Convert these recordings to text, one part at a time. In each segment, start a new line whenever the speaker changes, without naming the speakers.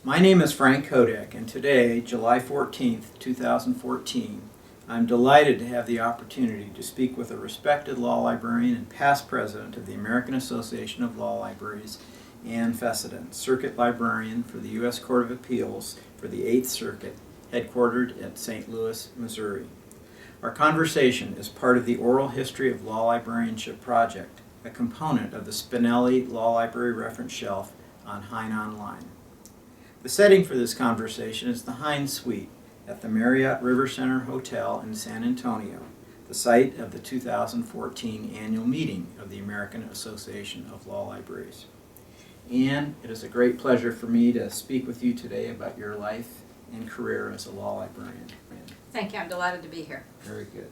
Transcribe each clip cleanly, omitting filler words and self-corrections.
My name is Frank Kodak, and today, July 14th, 2014, I'm delighted to have the opportunity to speak with a respected law librarian and past president of the American Association of Law Libraries, T Fessenden, circuit librarian for the U.S. Court of Appeals for the 8th Circuit, headquartered at St. Louis, Missouri. Our conversation is part of the Oral History of Law Librarianship project, a component of the Spinelli Law Library Reference Shelf on Hein Online. The setting for this conversation is the Hein Suite at the Marriott River Center Hotel in San Antonio, the site of the 2014 annual meeting of the American Association of Law Libraries. Anne, it is a great pleasure for me to speak with you today about your life and career as a law librarian.
Thank you. I'm delighted to be here.
Very good.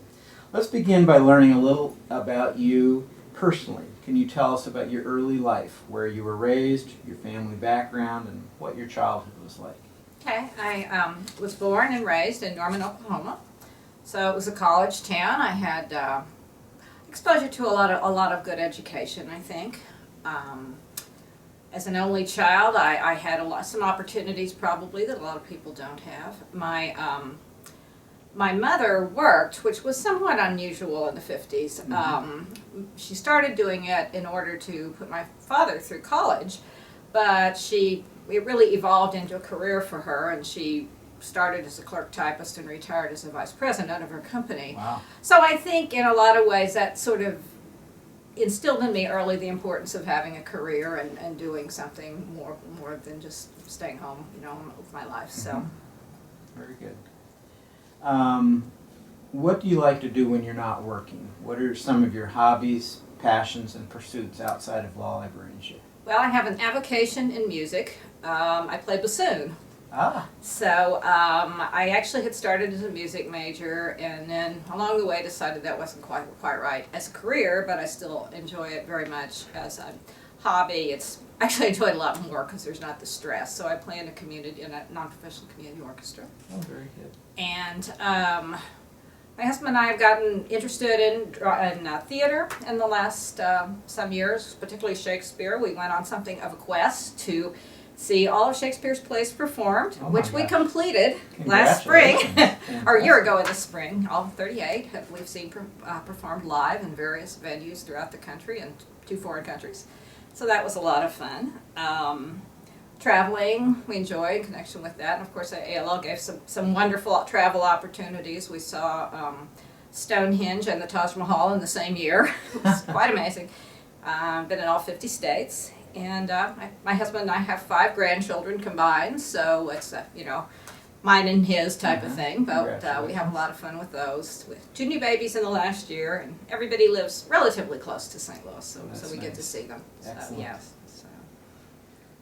Let's begin by learning a little about you personally. Can you tell us about your early life, where you were raised, your family background, and what your childhood was like?
Okay. I was born and raised in Norman, Oklahoma. So it was a college town. I had exposure to a lot of good education, I think. As an only child, I had some opportunities probably that a lot of people don't have. My mother worked, which was somewhat unusual in the 50s. She started doing it in order to put my father through college, but it really evolved into a career for her, and she started as a clerk typist and retired as a vice president of her company.
Wow.
So I think in a lot of ways that sort of instilled in me early the importance of having a career and doing something more than just staying home, with my life. So.
Very good. What do you like to do when you're not working? What are some of your hobbies, passions, and pursuits outside of law librarianship?
Well, I have an avocation in music. I play bassoon. So I actually had started as a music major, and then along the way decided that wasn't quite right as a career, but I still enjoy it very much as a hobby. It's actually I enjoy it a lot more because there's not the stress. So I play in a non-professional community orchestra.
Oh, very good.
And my husband and I have gotten interested in theater in the last some years, particularly Shakespeare. We went on something of a quest to see all of Shakespeare's plays performed, which we completed last spring, or a year ago in the spring. All 38 we've seen performed live in various venues throughout the country and 2 foreign countries. So that was a lot of fun. Traveling, we enjoy in connection with that. And of course, ALL gave some wonderful travel opportunities. We saw Stonehenge and the Taj Mahal in the same year. It was quite amazing. Been in all 50 states. And my husband and I have 5 grandchildren combined, so it's mine and his type of thing. But we have a lot of fun with those. With 2 new babies in the last year, and everybody lives relatively close to St. Louis, so we get to see them.
Excellent.
Yes.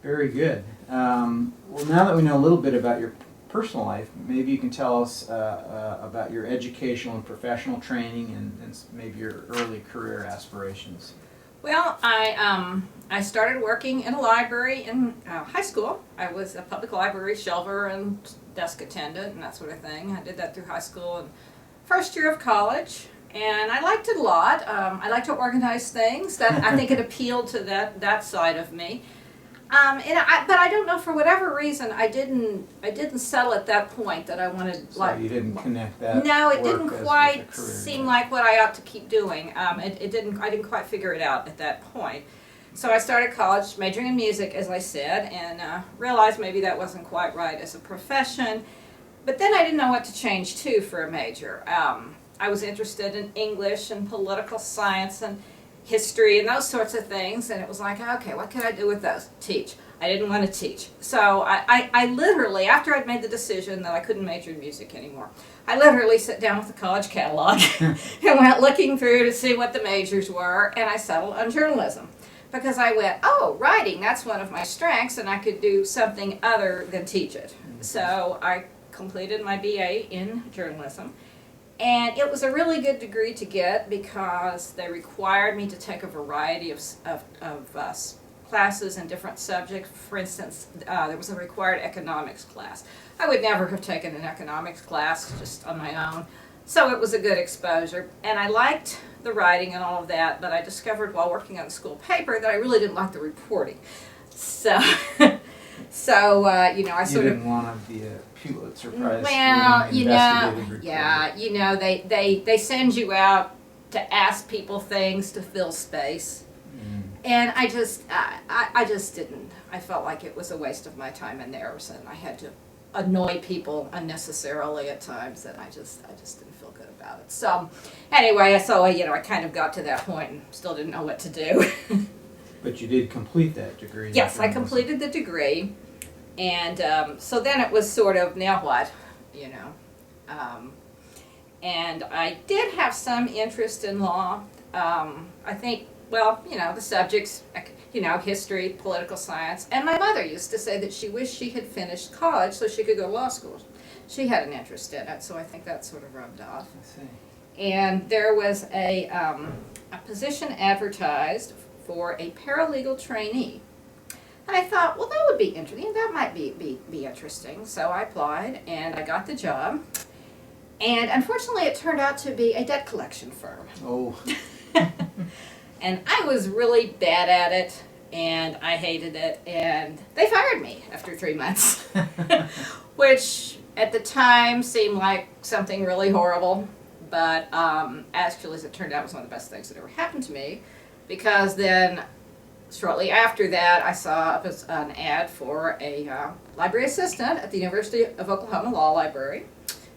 Very good. Well, now that we know a little bit about your personal life, maybe you can tell us about your educational and professional training and maybe your early career aspirations.
Well, I started working in a library in high school. I was a public library shelver and desk attendant and that sort of thing. I did that through high school and first year of college, and I liked it a lot. I like to organize things. That I think it appealed to that side of me. But I don't know, for whatever reason, I didn't settle at that point that I wanted.
So you didn't connect that.
No, it didn't quite seem like what I ought to keep doing. I didn't quite figure it out at that point. So I started college, majoring in music, as I said, and realized maybe that wasn't quite right as a profession. But then I didn't know what to change to for a major. I was interested in English and political science and history and those sorts of things, and it was like, okay, what could I do with those? Teach. I didn't want to teach. So I literally, after I'd made the decision that I couldn't major in music anymore, I literally sat down with the college catalog and went looking through to see what the majors were, and I settled on journalism. Because I went, oh, writing, that's one of my strengths, and I could do something other than teach it. So I completed my BA in journalism. And it was a really good degree to get because they required me to take a variety of classes in different subjects. For instance, there was a required economics class. I would never have taken an economics class just on my own. So it was a good exposure. And I liked the writing and all of that, but I discovered while working on the school paper that I really didn't like the reporting. So So, I
You
sort of,
didn't want to be a Pulitzer Prize
well,
winning investigative reporter.
they send you out to ask people things to fill space. And I just didn't. I felt like it was a waste of my time and theirs, and I had to annoy people unnecessarily at times, and I just didn't feel good about it. So, anyway, I kind of got to that point and still didn't know what to do.
But you did complete that degree. in
Yes, I
journalism.
completed the degree, and so then it was sort of, now what, and I did have some interest in law. I think, well, the subjects, history, political science, and my mother used to say that she wished she had finished college so she could go to law school. She had an interest in it, so I think that sort of rubbed off.
I see.
And there was a position advertised for a paralegal trainee. And I thought, well, that would be interesting. That might be interesting. So I applied, and I got the job. And unfortunately, it turned out to be a debt collection firm.
Oh.
And I was really bad at it, and I hated it, and they fired me after 3 months, which at the time seemed like something really horrible, but actually, as it turned out, was one of the best things that ever happened to me, because then shortly after that, I saw an ad for a library assistant at the University of Oklahoma Law Library,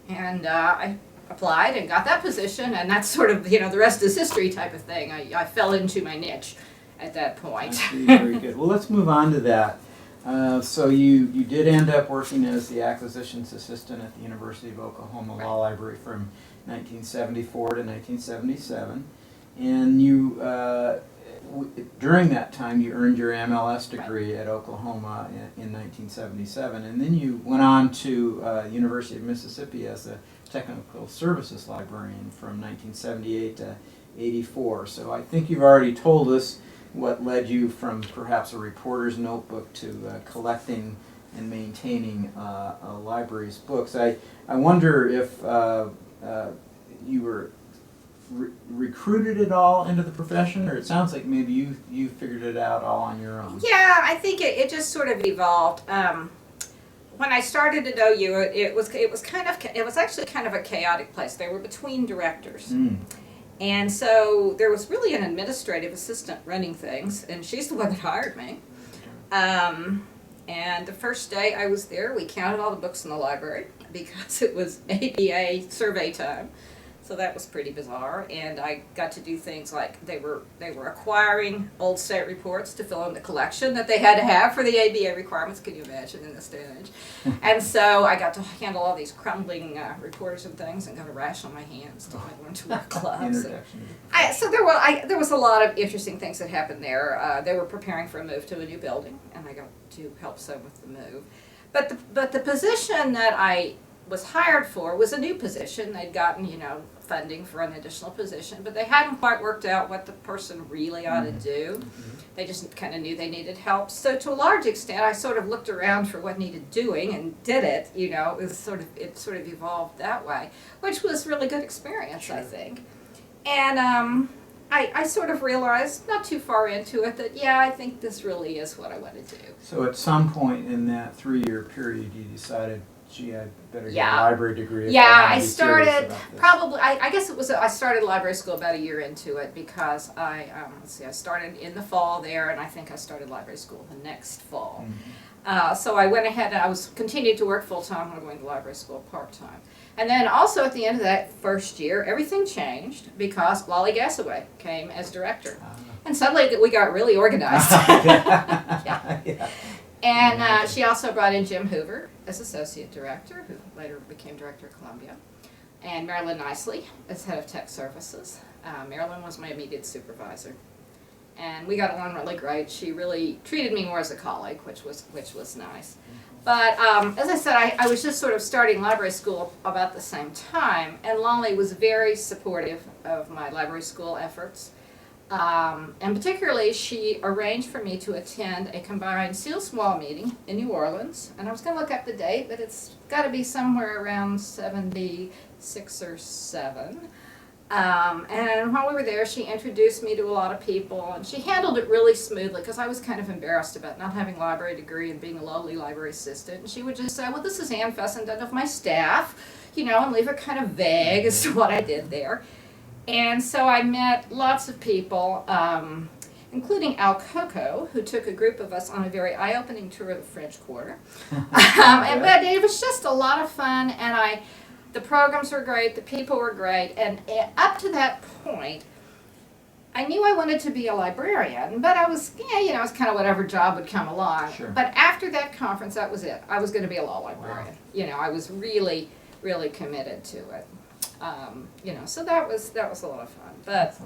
and I applied and got that position, and that's sort of, the rest is history type of thing. I fell into my niche at that point.
I see, very good. Well, let's move on to that. So you did end up working as the acquisitions assistant at the University of Oklahoma Law Library from 1974 to 1977, and you during that time you earned your MLS degree at Oklahoma in 1977, and then you went on to University of Mississippi as a technical services librarian from 1978 to 84. So I think you've already told us what led you from perhaps a reporter's notebook to collecting and maintaining a library's books. I wonder if you were recruited at all into the profession, or it sounds like maybe you figured it out all on your own.
Yeah, I think it just sort of evolved. When I started at OU, it was actually kind of a chaotic place. They were between directors. And so there was really an administrative assistant running things, and she's the one that hired me. And the first day I was there, we counted all the books in the library because it was ABA survey time. So that was pretty bizarre, and I got to do things like they were acquiring old state reports to fill in the collection that they had to have for the ABA requirements. Can you imagine in this day and age? And so I got to handle all these crumbling reporters and things, and got a rash on my hands until I learned to wear gloves. So there was a lot of interesting things that happened there. They were preparing for a move to a new building, and I got to help some with the move. But the position that I was hired for was a new position. They'd gotten, funding for an additional position, but they hadn't quite worked out what the person really ought to do. They just kind of knew they needed help. So to a large extent, I sort of looked around for what needed doing and did it. It sort of evolved that way, which was really good experience, sure. I think. And I sort of realized, not too far into it, that I think this really is what I want to do.
So at some point in that 3-year period, you decided, gee, I better get a library degree.
I started probably. I guess it was. I started library school about a year into it because I started in the fall there, and I think I started library school the next fall. So I went ahead and I continued to work full time while going to library school part time. And then also at the end of that first year, everything changed because Lolly Gassaway came as director, and suddenly we got really organized. And she also brought in Jim Hoover as associate director, who later became director of Columbia, and Marilyn Nicely as head of tech services. Marilyn was my immediate supervisor, and we got along really great. She really treated me more as a colleague, which was nice. But as I said, I was just sort of starting library school about the same time, and Lolly was very supportive of my library school efforts. And particularly, she arranged for me to attend a combined Seal Small meeting in New Orleans. And I was going to look up the date, but it's got to be somewhere around 76 or 7. And while we were there, she introduced me to a lot of people, and she handled it really smoothly because I was kind of embarrassed about not having a library degree and being a lowly library assistant. And she would just say, well, this is Ann Fessenden of my staff, and leave it kind of vague as to what I did there. And so I met lots of people, including Al Coco, who took a group of us on a very eye-opening tour of the French Quarter. But it was just a lot of fun, and the programs were great, the people were great, and up to that point, I knew I wanted to be a librarian, but I was, it's kind of whatever job would come along.
Sure.
But after that conference, that was it. I was going to be a law librarian. Wow. I was really, really committed to it. So that was a lot of fun. But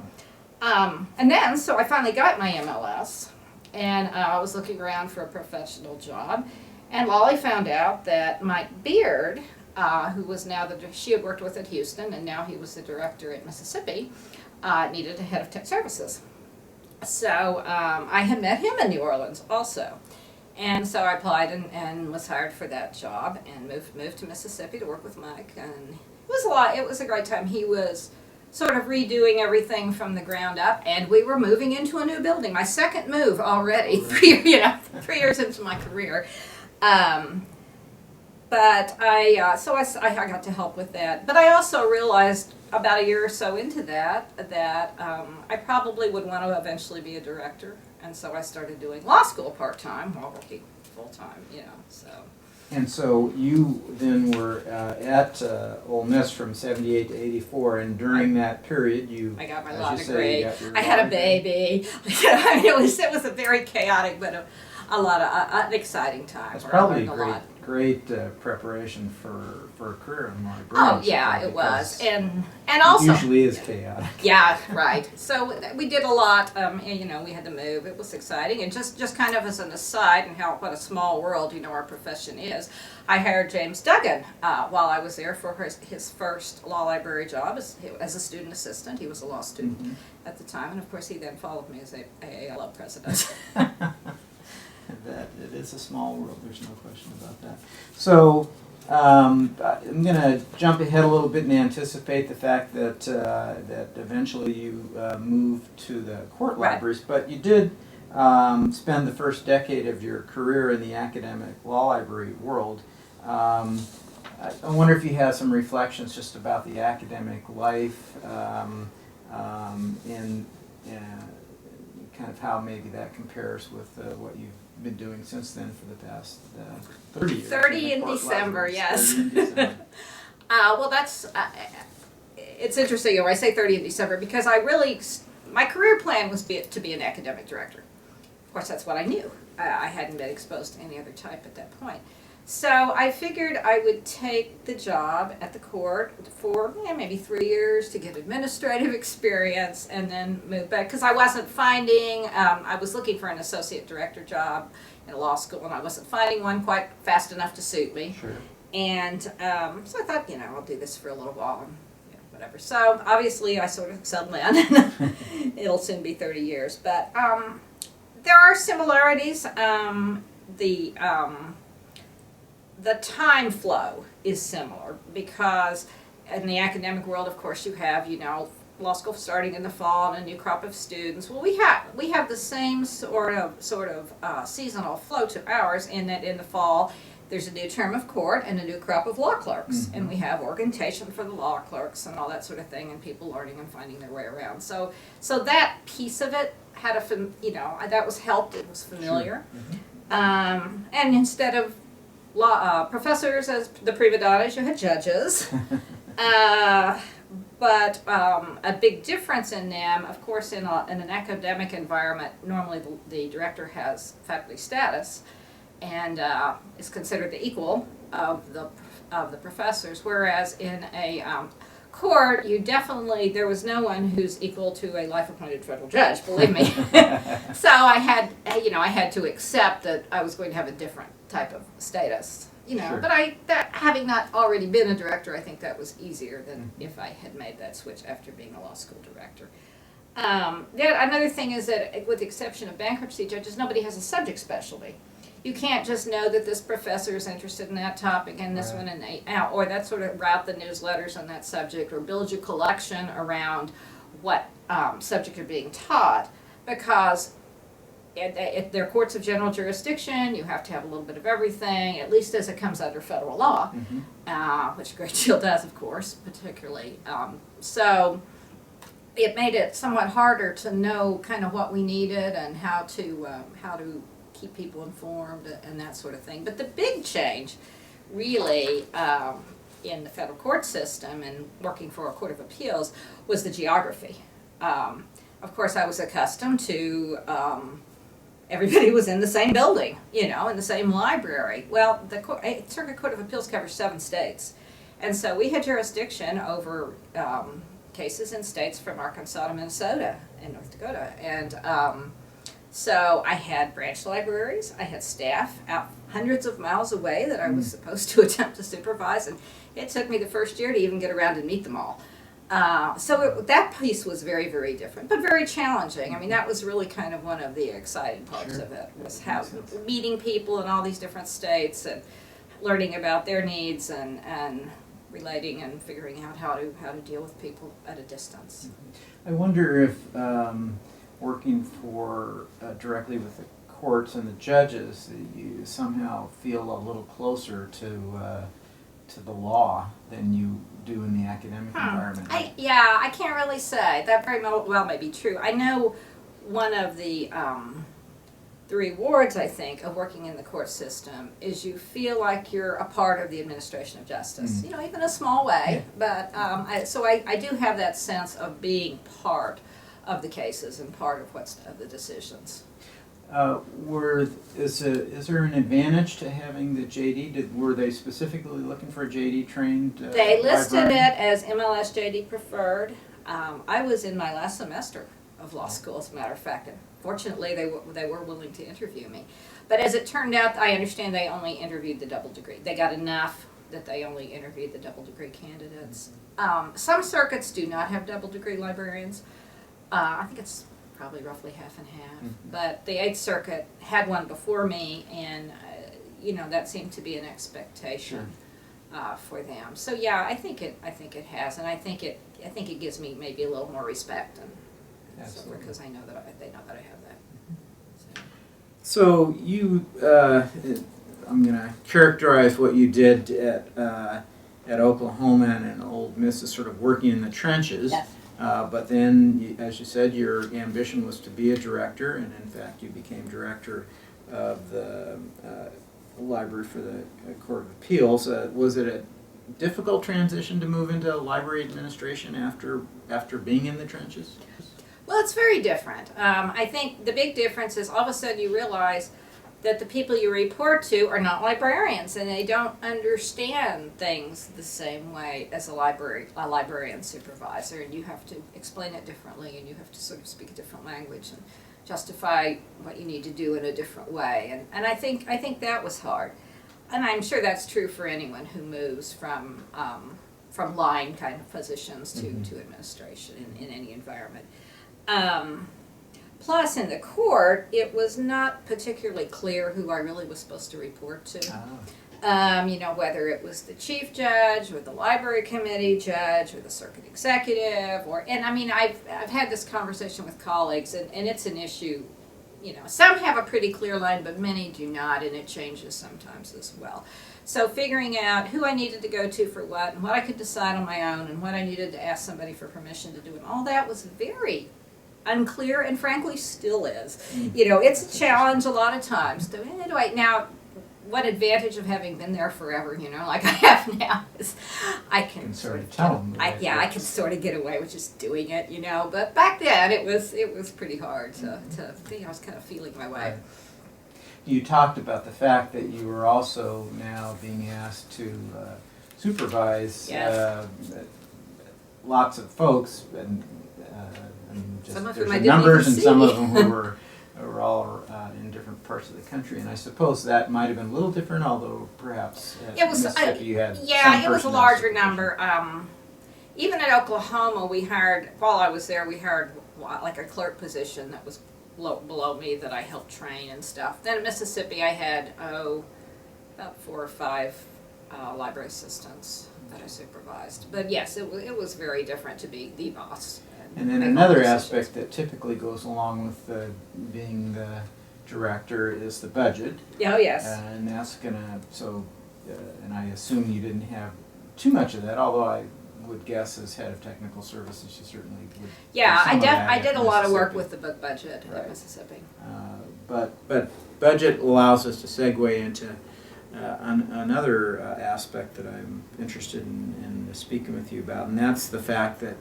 and then, so I finally got my MLS, and I was looking around for a professional job, and Lolly found out that Mike Beard, who was she had worked with at Houston, and now he was the director at Mississippi, needed a head of tech services. So I had met him in New Orleans also. And so I applied and was hired for that job and moved to Mississippi to work with Mike. And it was a great time. He was sort of redoing everything from the ground up, and we were moving into a new building. My second move already, 3 years into my career. But I got to help with that. But I also realized about a year or so into that I probably would want to eventually be a director, and so I started doing law school part-time while working full-time, so.
And so you then were at Ole Miss from 78 to 84, and during that period
I got my law degree. I had a baby. It was a very chaotic but a lot of an exciting time.
It's probably great preparation for a career in librarianship.
Oh yeah, it was, and also
it usually is chaotic.
Yeah, right. So we did a lot. And, we had to move. It was exciting, and just kind of as an aside, and what a small world our profession is. I hired James Duggan while I was there for his first law library job as a student assistant. He was a law student at the time, and of course he then followed me as AALO president.
That it is a small world. There's no question about that. So I'm going to jump ahead a little bit and anticipate the fact that eventually you moved to the court libraries, but you did spend the first decade of your career in the academic law library world. I wonder if you have some reflections just about the academic life and kind of how maybe that compares with what you've been doing since then for the past 30 years.
30 in December, yes. 30 in December. Well, it's interesting. I say 30 in December because my career plan was to be an academic director. Of course, that's what I knew. I hadn't been exposed to any other type at that point. So I figured I would take the job at the court for maybe 3 years to get administrative experience and then move back. Because I wasn't finding, I was looking for an associate director job in law school, and I wasn't finding one quite fast enough to suit me.
Sure.
And so I thought, I'll do this for a little while and whatever. So obviously I sort of settled in. It'll soon be 30 years. But there are similarities. The time flow is similar because in the academic world, of course, you have, law school starting in the fall and a new crop of students. Well, we have the same sort of seasonal flow to ours in that in the fall there's a new term of court and a new crop of law clerks, and we have orientation for the law clerks and all that sort of thing, and people learning and finding their way around. So that piece of it had that was helped. It was familiar,
sure.
And instead of professors as the prima donnas, you had judges. But a big difference in them, of course, in an academic environment, normally the director has faculty status and is considered the equal of the professors, whereas in a court, there was no one who's equal to a life-appointed federal judge, believe me. So I had to accept that I was going to have a different type of status,
Sure.
But having not already been a director, I think that was easier than if I had made that switch after being a law school director. Another thing is that with the exception of bankruptcy judges, nobody has a subject specialty. you can't just know that this professor is interested in that topic and this one and they out, or that sort of route the newsletters on that subject, or build your collection around what subject you're being taught, because if they're courts of general jurisdiction, you have to have a little bit of everything, at least as it comes under federal law, which a great deal does, of course, particularly. So it made it somewhat harder to know kind of what we needed and how to keep people informed and that sort of thing. But the big change, really, in the federal court system and working for a court of appeals was the geography. Of course, I was accustomed to everybody was in the same building, you know, in the same library. Well, the Circuit Court of Appeals covers 7 states. And so we had jurisdiction over cases in states from Arkansas to Minnesota and North Dakota. And so I had branch libraries, I had staff out hundreds of miles away that I was supposed to attempt to supervise, and it took me the first year to even get around and meet them all. That piece was very, very different, but very challenging. I mean, that was really kind of one of the exciting parts of it, was how meeting people in all these different states and learning about their needs and relating and figuring out how to deal with people at a distance.
I wonder if working for directly with the courts and the judges, that you somehow feel a little closer to the law than you do in the academic environment.
I can't really say. That very well may be true. I know one of the rewards, I think, of working in the court system is you feel like you're a part of the administration of justice, you know, even in a small way. But I do have that sense of being part of the cases and part of the decisions. Is there an advantage to having the JD? Were they specifically looking for a JD trained They listed
librarian?
it as MLS JD preferred. I was in my last semester of law school, as a matter of fact, and fortunately they were willing to interview me. But as it turned out, I understand they only interviewed the double degree. They got enough that they only interviewed the double degree candidates. Some circuits do not have double degree librarians. I think it's probably roughly half and half. But the 8th Circuit had one before me, and you know, that seemed to be an expectation for them. So yeah, I think it has, and I think it gives me maybe a little more respect, and so because they know that I have that.
So you, I'm going to characterize what you did at Oklahoma and Ole Miss as sort of working in the trenches.
Yes.
But then, as you said, your ambition was to be a director, and in fact you became director of the library for the Court of Appeals. Was it a difficult transition to move into library administration after being in the trenches?
Well, it's very different. I think the big difference is all of a sudden you realize that the people you report to are not librarians, and they don't understand things the same way as a librarian supervisor, and you have to explain it differently, and you have to sort of speak a different language and justify what you need to do in a different way. And I think that was hard. And I'm sure that's true for anyone who moves from line kind of positions to administration in any environment. Plus, in the court, it was not particularly clear who I really was supposed to report to. You know, whether it was the chief judge or the library committee judge or the circuit executive, and I mean, I've had this conversation with colleagues, and it's an issue. You know, some have a pretty clear line, but many do not, and it changes sometimes as well. So figuring out who I needed to go to for what, and what I could decide on my own, and what I needed to ask somebody for permission to do, and all that was very unclear, and frankly still is. You know, it's a challenge a lot of times. Now, what advantage of having been there forever, you know, like I have now, is I can sort of tell them. I can sort of get away with just doing it, you know. But back then, it was pretty hard to I was kind of feeling my way.
You talked about the fact that you were also now being asked to supervise lots of folks, and just
some of
there's
them I
the
didn't
numbers,
even
and
see.
some of them who were all in different parts of the country, and I suppose that might have been a little different, although perhaps at Mississippi you had
it was a
personnel
larger
supervision.
number. Even at Oklahoma, while I was there, we hired like a clerk position that was below me that I helped train and stuff. Then in Mississippi, I had about 4 or 5 library assistants that I supervised. But yes, it was very different to be the boss.
And then another aspect that typically goes along with being the director is the budget.
Oh, yes.
And that's gonna, and I assume you didn't have too much of that, although I would guess as head of technical services you certainly would.
Yeah,
do some of that
I
at
did a lot of work
Mississippi.
with the book budget
Right.
at Mississippi.
But budget allows us to segue into another aspect that I'm interested in speaking with you about, and that's the fact that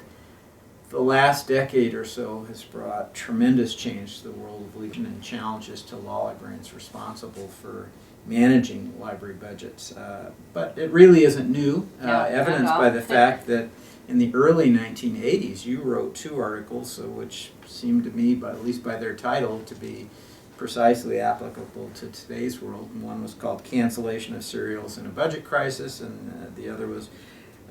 the last decade or so has brought tremendous change to the world of legislation and challenges to law librarians responsible for managing library budgets. But it really isn't new,
No,
evidenced
not at
by
all.
the fact that in the early 1980s you wrote 2 articles which seemed to me, at least by their title, to be precisely applicable to today's world. And one was called Cancellation of Serials in a Budget Crisis, and the other was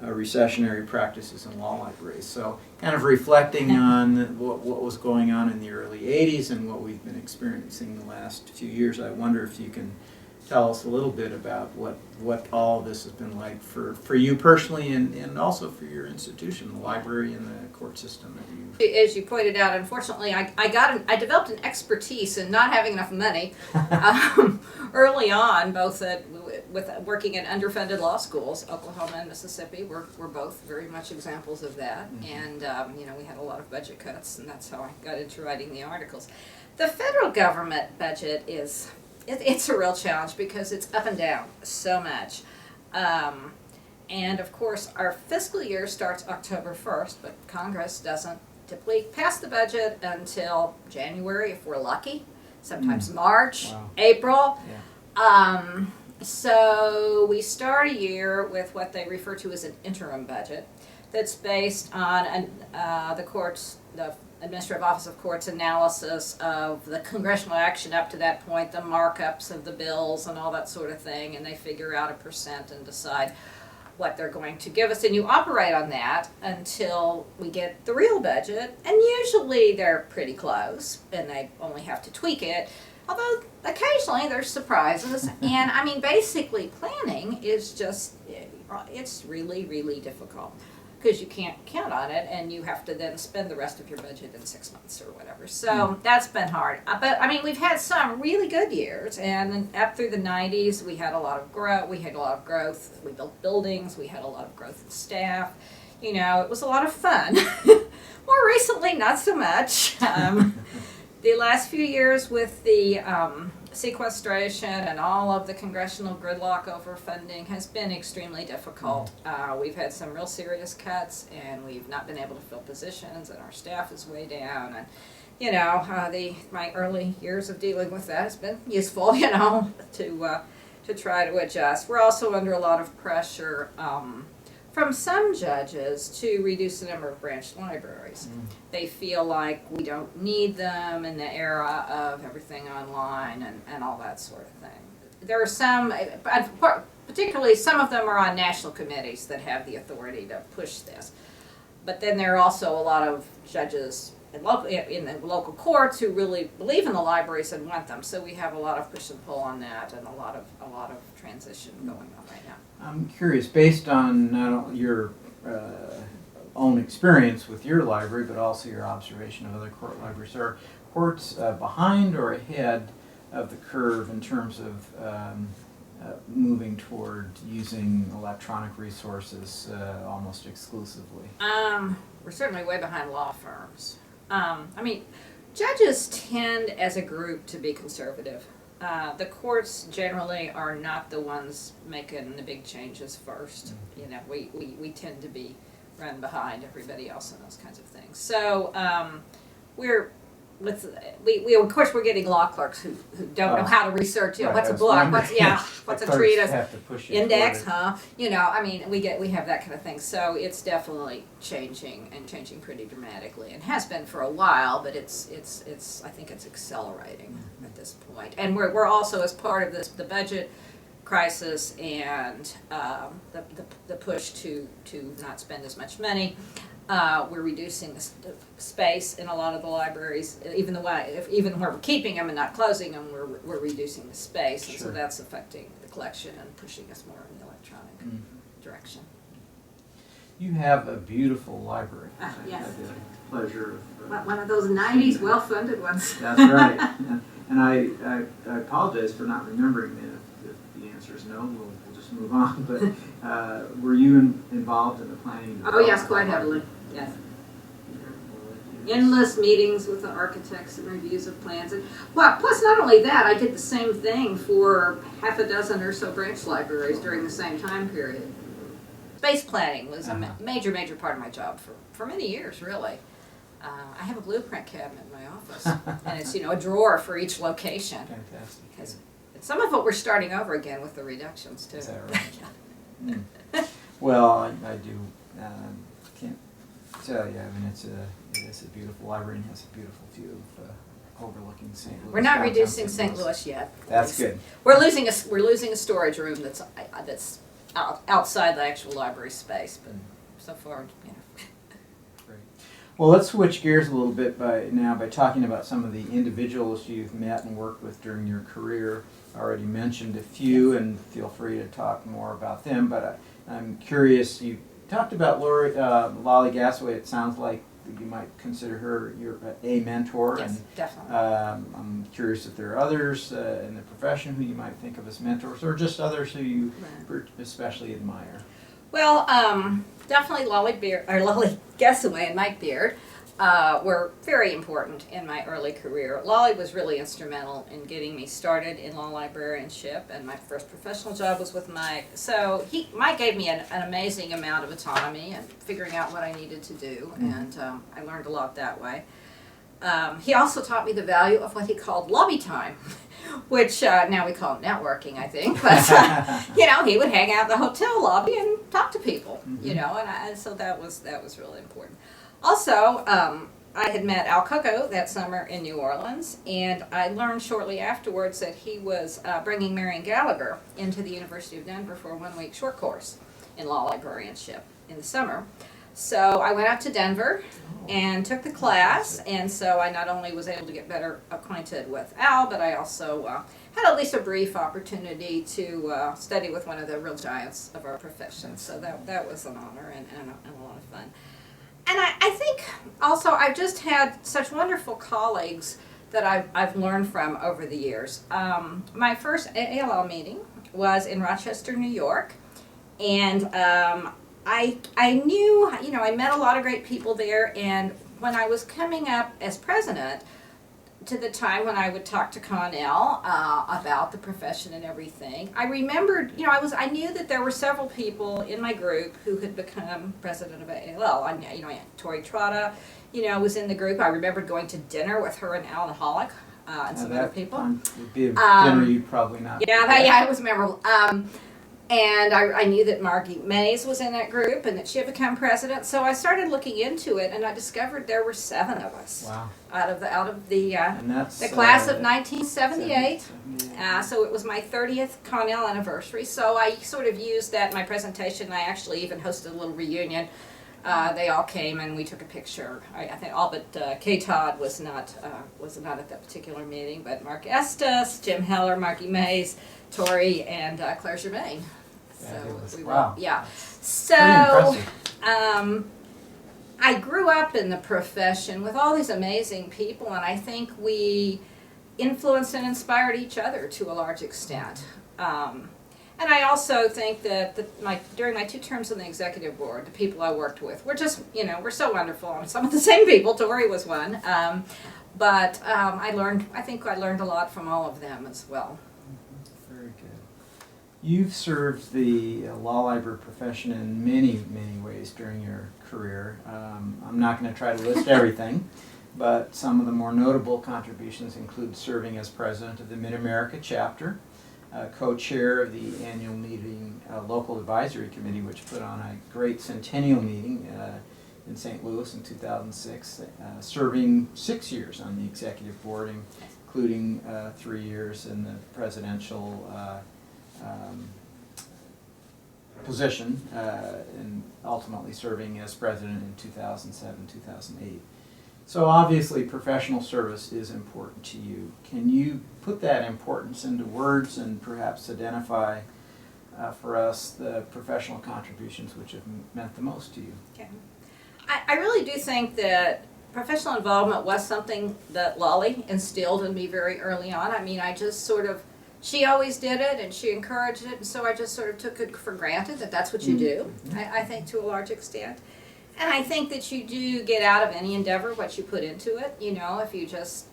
Recessionary Practices in Law Libraries. So kind of reflecting on what was going on in the early 80s and what we've been experiencing the last few years. I wonder if you can tell us a little bit about what all this has been like for you personally and also for your institution, the library and the court system that you.
As you pointed out, unfortunately, I developed an expertise in not having enough money early on, both with working in underfunded law schools. Oklahoma and Mississippi were both very much examples of that. Mm-hmm. And we had a lot of budget cuts, and that's how I got into writing the articles. The federal government budget it's a real challenge because it's up and down so much. And of course, our fiscal year starts October 1st, but Congress doesn't typically pass the budget until January if we're lucky, sometimes March,
Wow.
April.
Yeah.
So we start a year with what they refer to as an interim budget that's based on the Administrative Office of Courts analysis of the congressional action up to that point, the markups of the bills and all that sort of thing, and they figure out a percent and decide what they're going to give us. And you operate on that until we get the real budget, and usually they're pretty close, and they only have to tweak it, although occasionally there's surprises. And I mean, basically planning is it's really, really difficult, because you can't count on it, and you have to then spend the rest of your budget in 6 months or whatever. So that's been hard. But I mean, we've had some really good years, and then up through the 90s, we had a lot of growth. We growth. We built buildings. We had a lot of growth in staff. It was a lot of fun. More recently, not so much. The last few years with the sequestration and all of the congressional gridlock over funding has been extremely difficult. We've had some real serious cuts, and we've not been able to fill positions, and our staff is way down. And my early years of dealing with that has been useful, to try to adjust. We're also under a lot of pressure from some judges to reduce the number of branch libraries. They feel like we don't need them in the era of everything online and all that sort of thing. There are some, particularly some of them are on national committees that have the authority to push this. But then there are also a lot of judges in the local courts who really believe in the libraries and want them. So we have a lot of push and pull on that, and a lot of transition going on right now.
I'm curious, based on not only your own experience with your library, but also your observation of other court libraries, are courts behind or ahead of the curve in terms of moving toward using electronic resources almost exclusively?
We're certainly way behind law firms. Judges tend as a group to be conservative. The courts generally are not the ones making the big changes first. We tend to be run behind everybody else in those kinds of things. So of course we're getting law clerks who don't know how to research.
Right,
what's a book? What's a treatise? Index, huh? We have that kind of thing. So it's definitely changing pretty dramatically, and has been for a while. But it's I think it's accelerating at this point. And we're also, as part of the budget crisis and the push to not spend as much money. We're reducing the space in a lot of the libraries, even even where we're keeping them and not closing them, we're reducing the space, and so
Sure.
that's affecting the collection and pushing us more in the electronic direction.
You have a beautiful library.
Yes.
I had the pleasure of.
One of those 90s well-funded ones.
That's right. And I apologize for not remembering that. If the answer is no, we'll just move on. But were you involved in the planning?
Oh, yes, quite heavily, yes. Endless meetings with the architects and reviews of plans. And well, plus not only that, I did the same thing for half a dozen or so branch libraries during the same time period. Space planning was a major part of my job for many years, really. I have a blueprint cabinet in my office, and it's a drawer for each location.
Fantastic.
Because some of it we're starting over again with the reductions too.
Is that right? Well, I do can't tell you. I mean, it is a beautiful library and has a beautiful view of overlooking St. Louis.
We're not
downtown
reducing
St.
St. Louis yet.
That's good.
We're losing a storage room that's outside the actual library space, but so far,
Great. Well, let's switch gears a little bit by talking about some of the individuals you've met and worked with during your career. I already mentioned a few, and feel free to talk more about them. But I'm curious. You talked about Lolly Gasaway. It sounds like you might consider her a mentor.
yes,
and
definitely.
I'm curious if there are others in the profession who you might think of as mentors, or just others who you especially admire.
Well, definitely Lolly Gasaway and Mike Beard were very important in my early career. Lolly was really instrumental in getting me started in law librarianship, and my first professional job was with Mike. So Mike gave me an amazing amount of autonomy and figuring out what I needed to do, and I learned a lot that way. He also taught me the value of what he called lobby time, which now we call networking, I think. But he would hang out in the hotel lobby and talk to people, and so that was really important. Also, I had met Al Coco that summer in New Orleans, and I learned shortly afterwards that he was bringing Marion Gallagher into the University of Denver for a one-week short course in law librarianship in the summer. So I went out to Denver and took the class, and so I not only was able to get better acquainted with Al, but I also had at least a brief opportunity to study with one of the real giants of our profession. So that was an honor and a lot of fun. And I think also I've just had such wonderful colleagues that I've learned from over the years. My first ALL meeting was in Rochester, New York, and I knew, I met a lot of great people there, and when I was coming up as president, to the time when I would talk to Connell about the profession and everything, I remembered, I knew that there were several people in my group who had become president of ALL. Tori Trotta, was in the group. I remembered going to dinner with her and Alan Hollick and some other people.
Would be a dinner you'd probably not.
Yeah, it was memorable. And I knew that Margie Mays was in that group and that she had become president. So I started looking into it, and I discovered there were 7 of us.
Wow.
Out of the class of 1978. So it was my 30th Connell anniversary. So I sort of used that in my presentation. I actually even hosted a little reunion. They all came and we took a picture. I think all but Kay Todd was not at that particular meeting, but Mark Estes, Jim Heller, Margie Mays, Tori, and Claire Germain. So
wow.
Yeah.
So
I grew up in the profession with all these amazing people, and I think we influenced and inspired each other to a large extent. And I also think that during my 2 terms on the executive board, the people I worked with were just, were so wonderful. I mean, some of the same people. Tori was one. But I think I learned a lot from all of them as well.
Very good. You've served the law library profession in many, many ways during your career. I'm not going to try to list everything, but some of the more notable contributions include serving as president of the Mid-America chapter, co-chair of the annual meeting local advisory committee, which put on a great centennial meeting in St. Louis in 2006, serving 6 years on the executive board, including 3 years in the presidential position and ultimately serving as president in 2007, 2008. So obviously professional service is important to you. Can you put that importance into words and perhaps identify for us the professional contributions which have meant the most to you?
Okay. I really do think that professional involvement was something that Lolly instilled in me very early on. I mean, I just sort of, she always did it and she encouraged it, and so I just sort of took it for granted that that's what you do, I think, to a large extent. And I think that you do get out of any endeavor what you put into it. You know, if you just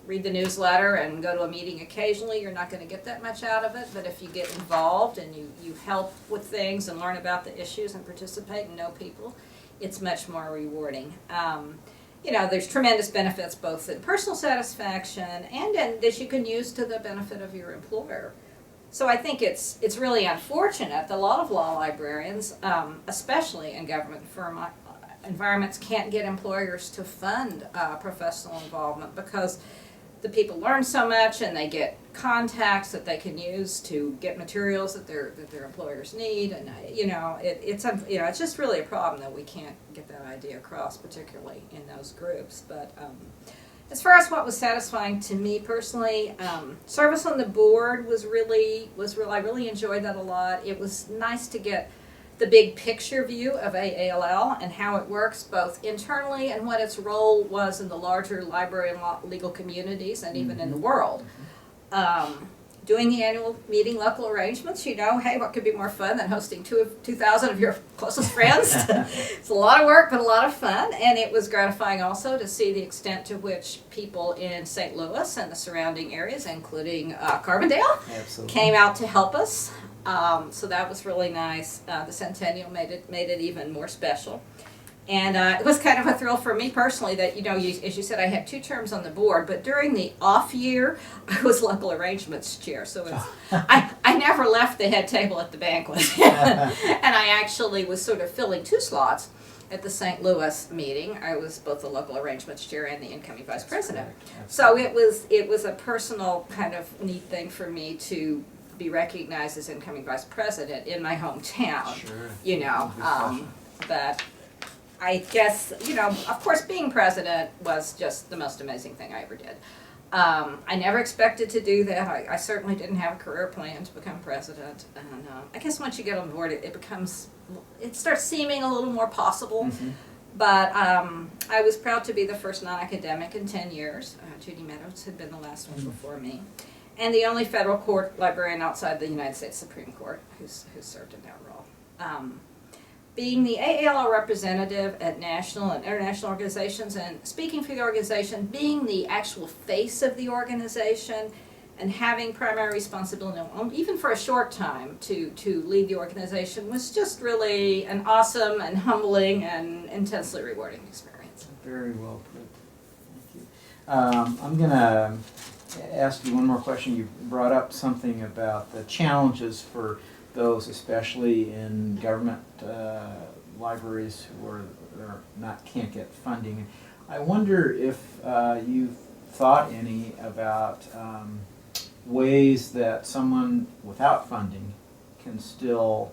read the newsletter and go to a meeting occasionally, you're not going to get that much out of it. But if you get involved and you help with things and learn about the issues and participate and know people, it's much more rewarding. You know, there's tremendous benefits both in personal satisfaction and in, that you can use to the benefit of your employer. So I think it's really unfortunate that a lot of law librarians, especially in government environments, can't get employers to fund professional involvement, because the people learn so much and they get contacts that they can use to get materials that their employers need, and it's just really a problem that we can't get that idea across, particularly in those groups. But as far as what was satisfying to me personally, service on the board was really I really enjoyed that a lot. It was nice to get the big picture view of AALL and how it works both internally and what its role was in the larger library and legal communities and even in the world. Doing the annual meeting local arrangements, you know, hey, what could be more fun than hosting 2,000 of your closest friends? It's a lot of work, but a lot of fun. And it was gratifying also to see the extent to which people in St. Louis and the surrounding areas, including Carbondale, came out to help us. So that was really nice. The centennial made it even more special. And it was kind of a thrill for me personally that, you know, as you said, I had 2 terms on the board, but during the off year, I was local arrangements chair. So I never left the head table at the banquet. And I actually was sort of filling 2 slots at the St. Louis meeting. I was both the local arrangements chair and the incoming vice president. So it was a personal kind of neat thing for me to be recognized as incoming vice president in my hometown.
Sure.
You know, but I guess, you know, of course, being president was just the most amazing thing I ever did. I never expected to do that. I certainly didn't have a career plan to become president. And I guess once you get on board, it starts seeming a little more possible. Mm-hmm. But I was proud to be the first non-academic in 10 years. Judy Meadows had been the last one before me. And the only federal court librarian outside the United States Supreme Court who's served in that role. Being the AALL representative at national and international organizations and speaking for the organization, being the actual face of the organization, and having primary responsibility, even for a short time, to lead the organization was just really an awesome and humbling and intensely rewarding experience.
Very well put. Thank you. I'm going to ask you one more question. You brought up something about the challenges for those, especially in government libraries who can't get funding. I wonder if you've thought any about ways that someone without funding can still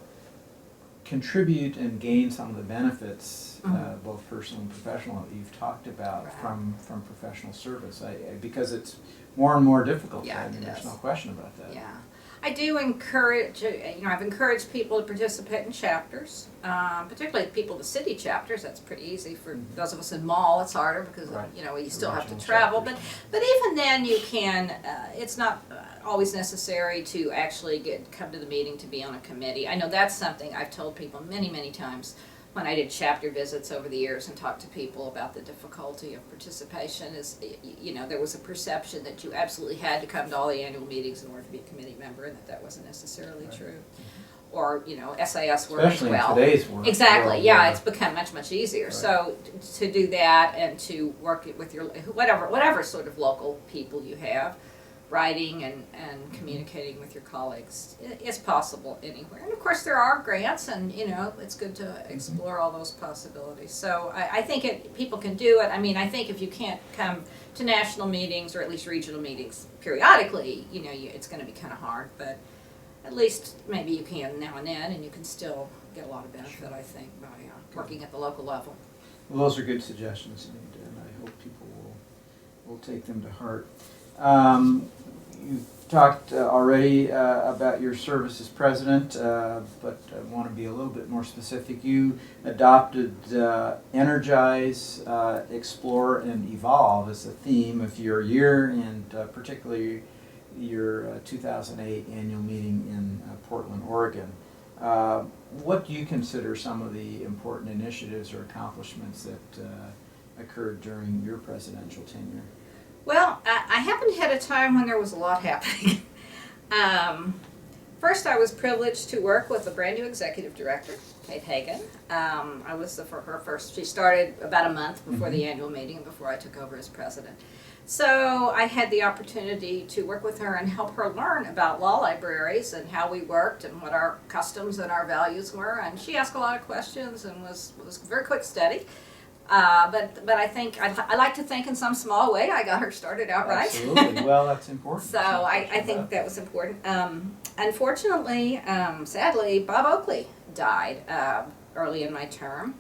contribute and gain some of the benefits, both personal and professional, that you've talked about from professional service. Because it's more and more difficult.
Yeah,
I mean, there's no question about that.
Yeah. I do encourage, I've encouraged people to participate in chapters, particularly people in the city chapters. That's pretty easy. For those of us in mall, it's harder because, you still have to travel. But even then you can, it's not always necessary to actually come to the meeting to be on a committee. I know that's something I've told people many, many times when I did chapter visits over the years and talked to people about the difficulty of participation. Is, there was a perception that you absolutely had to come to all the annual meetings in order to be a committee member, and that wasn't necessarily true. Or, SAS work as well.
Especially in today's world.
Exactly, it's become much, much easier. Right. So to do that and to work with your, whatever sort of local people you have, writing and communicating with your colleagues is possible anywhere. And of course there are grants, and it's good to explore all those possibilities. So I think people can do it. I mean, I think if you can't come to national meetings or at least regional meetings periodically, it's going to be kind of hard. But at least maybe you can now and then, and you can still get a lot of benefit, I think, by working at the local level.
Well, those are good suggestions, and I hope people will take them to heart. You've talked already about your service as president, but I want to be a little bit more specific. You adopted Energize, Explore, and Evolve as the theme of your year, and particularly your 2008 annual meeting in Portland, Oregon. What do you consider some of the important initiatives or accomplishments that occurred during your presidential tenure?
Well, I happened at a time when there was a lot happening. First, I was privileged to work with a brand new executive director, Kate Hagan. I was for her first. She started about a month before the annual meeting and before I took over as president. So I had the opportunity to work with her and help her learn about law libraries and how we worked and what our customs and our values were. And she asked a lot of questions and was very quick study. But I think I like to think in some small way I got her started out right.
Absolutely. Well, that's important.
So I think that was important. Unfortunately, sadly, Bob Oakley died early in my term,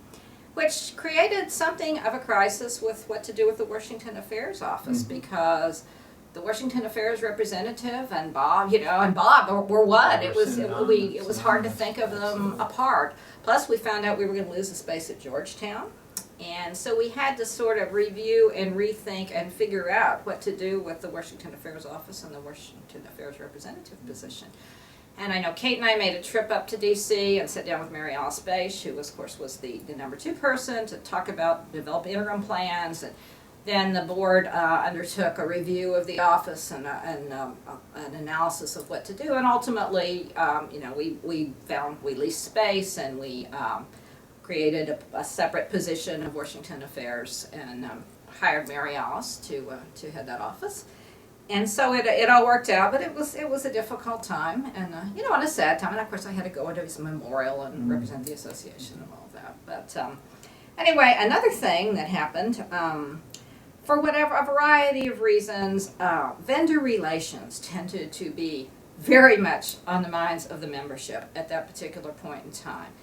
which created something of a crisis with what to do with the Washington Affairs Office, because the Washington Affairs representative and Bob, were one. It was hard to think of them apart. Plus, we found out we were going to lose the space at Georgetown. And so we had to sort of review and rethink and figure out what to do with the Washington Affairs Office and the Washington Affairs Representative position. And I know Kate and I made a trip up to D.C. and sat down with Mary Alice Bache, who of course was the number 2 person, to talk about develop interim plans. And then the board undertook a review of the office and an analysis of what to do. And ultimately, we leased space and we created a separate position of Washington Affairs and hired Mary Alice to head that office. And so it all worked out, but it was a difficult time and and a sad time. And of course I had to go into his memorial and represent the association and all that. But anyway, another thing that happened, for a variety of reasons, vendor relations tended to be very much on the minds of the membership at that particular point in time.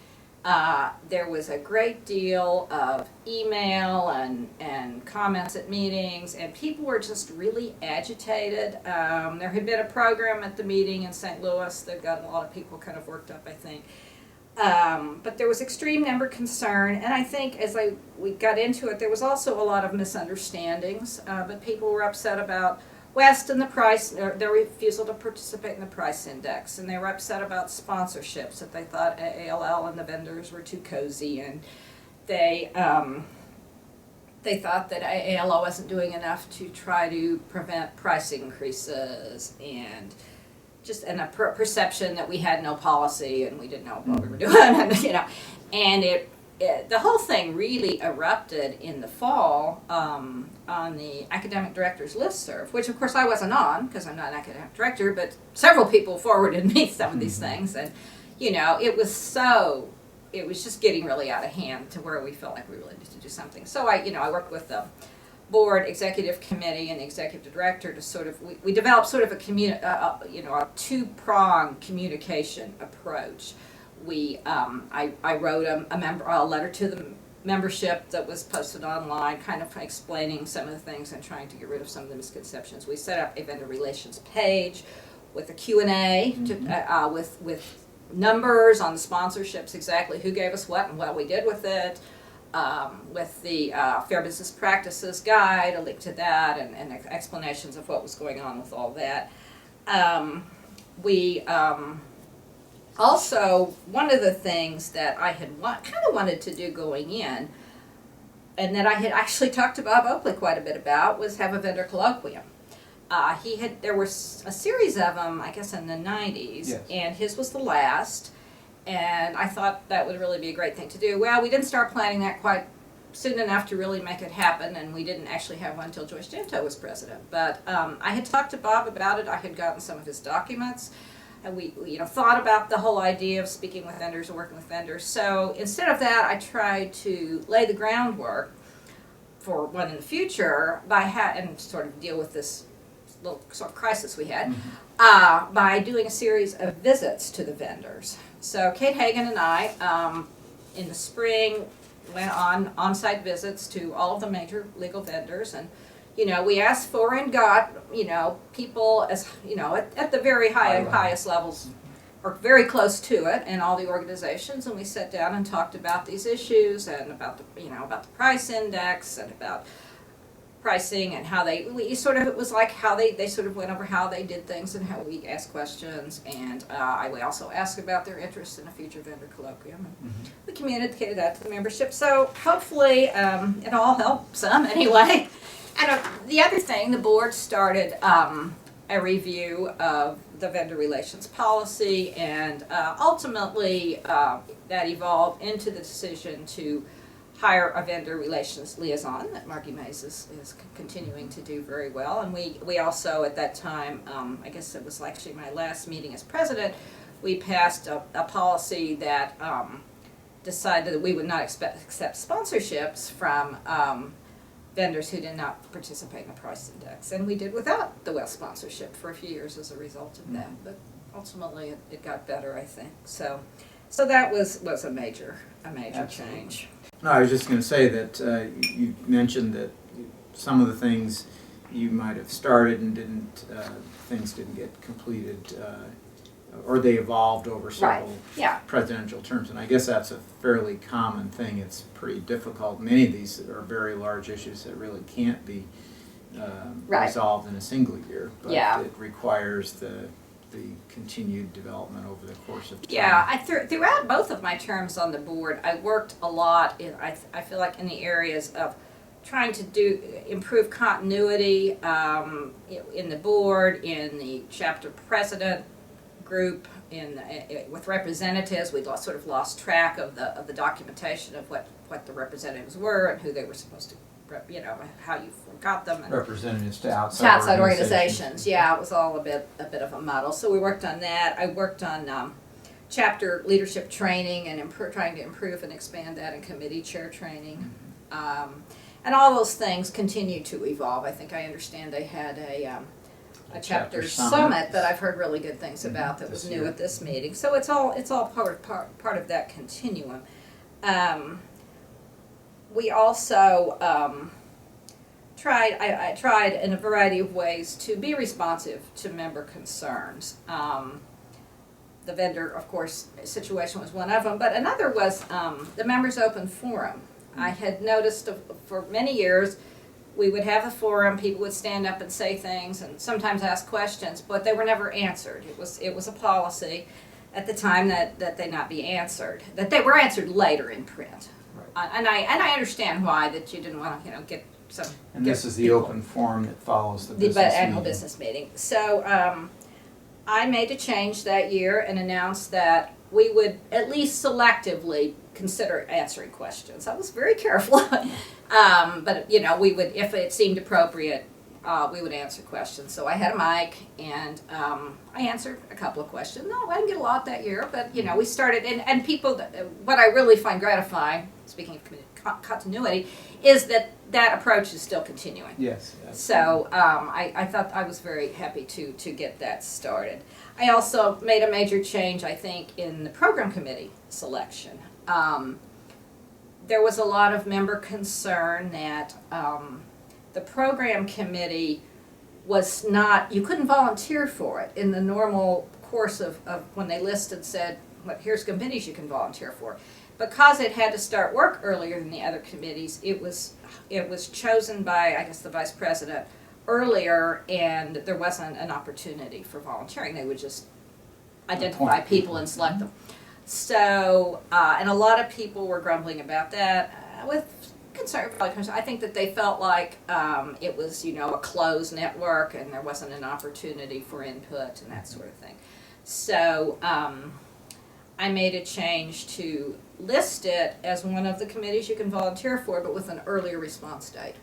There was a great deal of email and comments at meetings, and people were just really agitated. There had been a program at the meeting in St. Louis that got a lot of people kind of worked up, I think. But there was extreme member concern, and I think as we got into it, there was also a lot of misunderstandings, but people were upset about West and the price, their refusal to participate in the price index, and they were upset about sponsorships, that they thought AALL and the vendors were too cozy, and they thought that AALL wasn't doing enough to try to prevent price increases, and just a perception that we had no policy and we didn't know what we were doing, and the whole thing really erupted in the fall on the academic director's listserv, which of course I wasn't on because I'm not an academic director, but several people forwarded me some of these things, and it was just getting really out of hand to where we felt like we really needed to do something. So I worked with the board executive committee and the executive director to we developed sort of a two-pronged communication approach. I wrote a letter to the membership that was posted online, kind of explaining some of the things and trying to get rid of some of the misconceptions. We set up a vendor relations page with a Q&A with numbers on the sponsorships, exactly who gave us what and what we did with it, with the Fair Business Practices Guide, a link to that, and explanations of what was going on with all that. Also, one of the things that I had kind of wanted to do going in, and that I had actually talked to Bob Oakley quite a bit about, was have a vendor colloquium. There were a series of them, I guess, in the 90s, yes. And his was the last, and I thought that would really be a great thing to do. Well, we didn't start planning that quite soon enough to really make it happen, and we didn't actually have one until Joyce Janto was president. But I had talked to Bob about it. I had gotten some of his documents. And we thought about the whole idea of speaking with vendors and working with vendors. So instead of that, I tried to lay the groundwork for one in the future and sort of deal with this little sort of crisis we had, by doing a series of visits to the vendors. So Kate Hagan and I, in the spring, went on on-site visits to all of the major legal vendors, and we asked for and got people as at the very highest levels, or very close to it, in all the organizations, and we sat down and talked about these issues and about the price index and about pricing and how it was like how they sort of went over how they did things and how we asked questions, and we also asked about their interest in a future vendor colloquium, and we communicated that to the membership. So hopefully it all helped some anyway. And the other thing, the board started a review of the vendor relations policy, and ultimately that evolved into the decision to hire a vendor relations liaison that Margie Mays is continuing to do very well. And we also, at that time, I guess it was actually my last meeting as president, we passed a policy that decided that we would not accept sponsorships from vendors who did not participate in the price index. And we did without the WELL sponsorship for a few years as a result of that. But ultimately it got better, I think. So that was a major change.
No, I was just going to say that you mentioned that some of the things you might have started and things didn't get completed, or they evolved over several presidential terms, and I guess that's a fairly common thing. It's pretty difficult. Many of these are very large issues that really can't be resolved in a single year, but it requires the continued development over the course of time.
Yeah, throughout both of my terms on the board, I worked a lot I feel like in the areas of trying to improve continuity in the board, in the chapter president group, with representatives. We sort of lost track of the documentation of what the representatives were and who they were supposed to, how you got them. And
representatives to outside
organizations. Yeah, it was all a bit of a muddle. So we worked on that. I worked on chapter leadership training and trying to improve and expand that, and committee chair training. And all those things continue to evolve. I think I understand they had a chapter summit that I've heard really good things about that was new at this meeting. So it's all part of that continuum. We also I tried in a variety of ways to be responsive to member concerns. The vendor, of course, situation was one of them, but another was the members' open forum. I had noticed for many years we would have a forum, people would stand up and say things and sometimes ask questions, but they were never answered. It was a policy at the time that they not be answered, that they were answered later in print. Right. And I understand why, that you didn't want to get some.
And this is the open forum that follows the
annual business meeting. So I made a change that year and announced that we would at least selectively consider answering questions. I was very careful, but we would, if it seemed appropriate, we would answer questions. So I had a mic, and I answered a couple of questions. No, I didn't get a lot that year, but we started, and people. What I really find gratifying, speaking of continuity, is that approach is still continuing.
Yes.
So I thought I was very happy to get that started. I also made a major change, I think, in the program committee selection. There was a lot of member concern that the program committee was not, you couldn't volunteer for it in the normal course of when they listed, said, here's committees you can volunteer for. Because it had to start work earlier than the other committees, it was chosen by, I guess, the vice president earlier, and there wasn't an opportunity for volunteering. They would just identify people and select them. So, and a lot of people were grumbling about that with concern. I think that they felt like it was, a closed network and there wasn't an opportunity for input and that sort of thing. So I made a change to list it as one of the committees you can volunteer for, but with an earlier response date,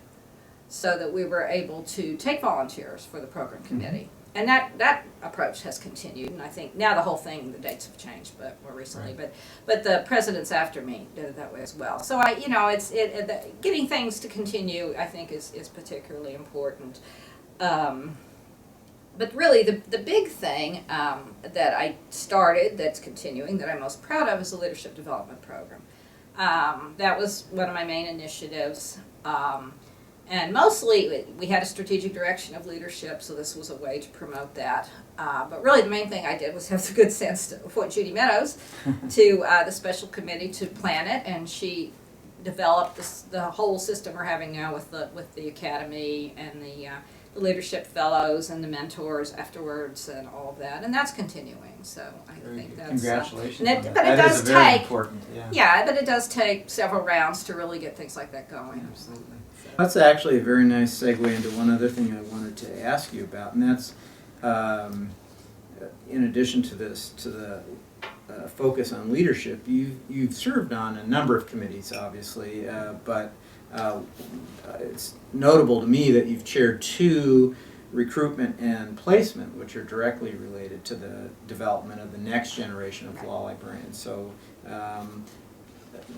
so that we were able to take volunteers for the program committee. And that approach has continued, and I think now the whole thing, the dates have changed, but more recently. Right. But the presidents after me did it that way as well. So getting things to continue, I think, is particularly important. but really the big thing that I started, that's continuing, that I'm most proud of, is the leadership development program. That was one of my main initiatives. And mostly we had a strategic direction of leadership, so this was a way to promote that. But really the main thing I did was have the good sense to appoint Judy Meadows to the special committee to plan it, and she developed the whole system we're having now with the academy and the leadership fellows and the mentors afterwards and all of that, and that's continuing. So I think that's
congratulations.
But it does take
important.
but it does take several rounds to really get things like that going.
Absolutely. That's actually a very nice segue into one other thing I wanted to ask you about, and that's in addition to the focus on leadership, you've served on a number of committees, obviously, but it's notable to me that you've chaired 2 recruitment and placement, which are directly related to the development of the next generation of law librarians. So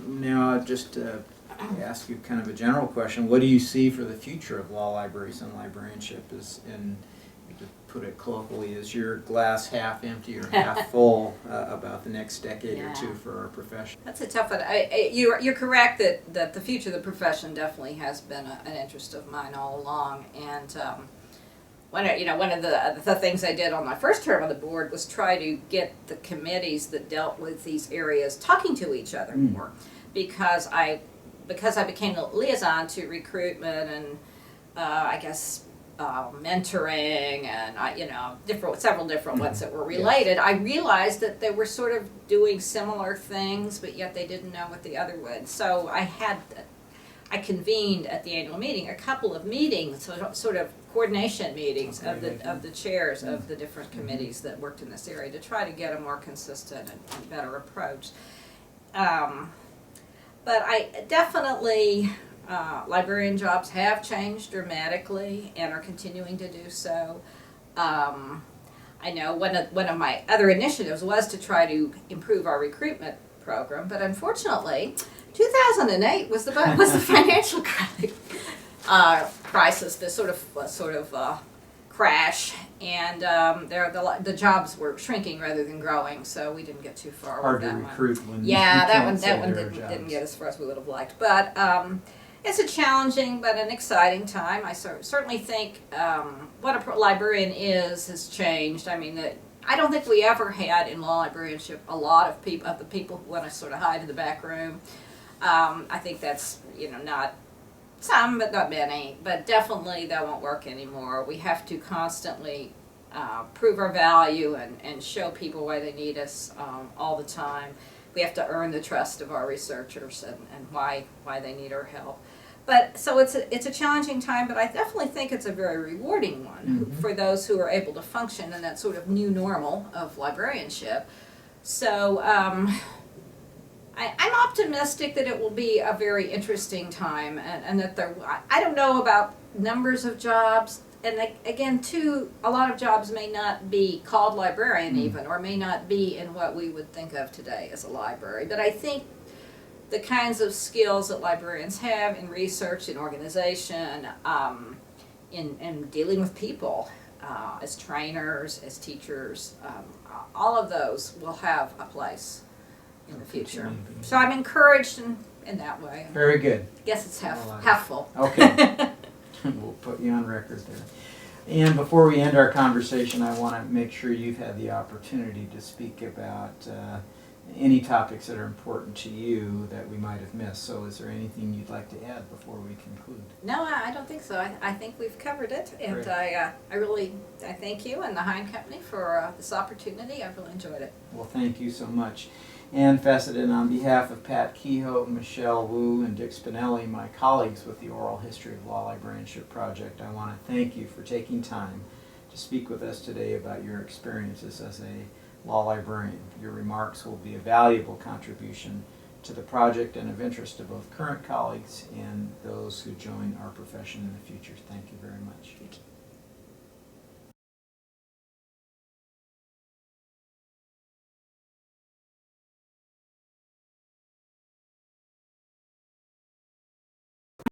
now I'll just ask you kind of a general question. What do you see for the future of law libraries and librarianship? To put it colloquially, is your glass half empty or half full about the next decade or 2 for our profession?
That's a tough one. You're correct that the future of the profession definitely has been an interest of mine all along. And one of the things I did on my first term on the board was try to get the committees that dealt with these areas talking to each other more, because I became the liaison to recruitment and I guess mentoring and several different ones that were related. Yes. I realized that they were sort of doing similar things, but yet they didn't know what the other would. So I convened at the annual meeting a couple of meetings, sort of coordination meetings of the chairs of the different committees that worked in this area to try to get a more consistent and better approach. But I definitely, librarian jobs have changed dramatically and are continuing to do so. I know one of my other initiatives was to try to improve our recruitment program, but unfortunately, 2008 was the financial crisis, the sort of crash, and the jobs were shrinking rather than growing, so we didn't get too far with that one.
Hard to recruit when
that one didn't get as far as we would have liked, but it's a challenging but an exciting time. I certainly think what a librarian has changed. I mean, I don't think we ever had in law librarianship a lot of the people who want to sort of hide in the back room. I think that's not some, but not many. But definitely that won't work anymore. We have to constantly prove our value and show people why they need us all the time. We have to earn the trust of our researchers and why they need our help. But so it's a challenging time, but I definitely think it's a very rewarding one for those who are able to function in that sort of new normal of librarianship. So I'm optimistic that it will be a very interesting time, and that I don't know about numbers of jobs, and again, too, a lot of jobs may not be called librarian even, or may not be in what we would think of today as a library. But I think the kinds of skills that librarians have in research, in organization, in dealing with people, as trainers, as teachers, all of those will have a place in the future. So I'm encouraged in that way.
Very good.
Guess it's half full.
Okay. We'll put you on record there. And before we end our conversation, I want to make sure you've had the opportunity to speak about any topics that are important to you that we might have missed. So is there anything you'd like to add before we conclude?
No, I don't think so. I think we've covered it, and I thank you and the Hine Company for this opportunity. I've really enjoyed it.
Well, thank you so much. And Fessenden, on behalf of Pat Kehoe, Michelle Wu, and Dick Spinelli, my colleagues with the Oral History of Law Librarianship Project, I want to thank you for taking time to speak with us today about your experiences as a law librarian. Your remarks will be a valuable contribution to the project and of interest to both current colleagues and those who join our profession in the future. Thank you very much.
Thank you.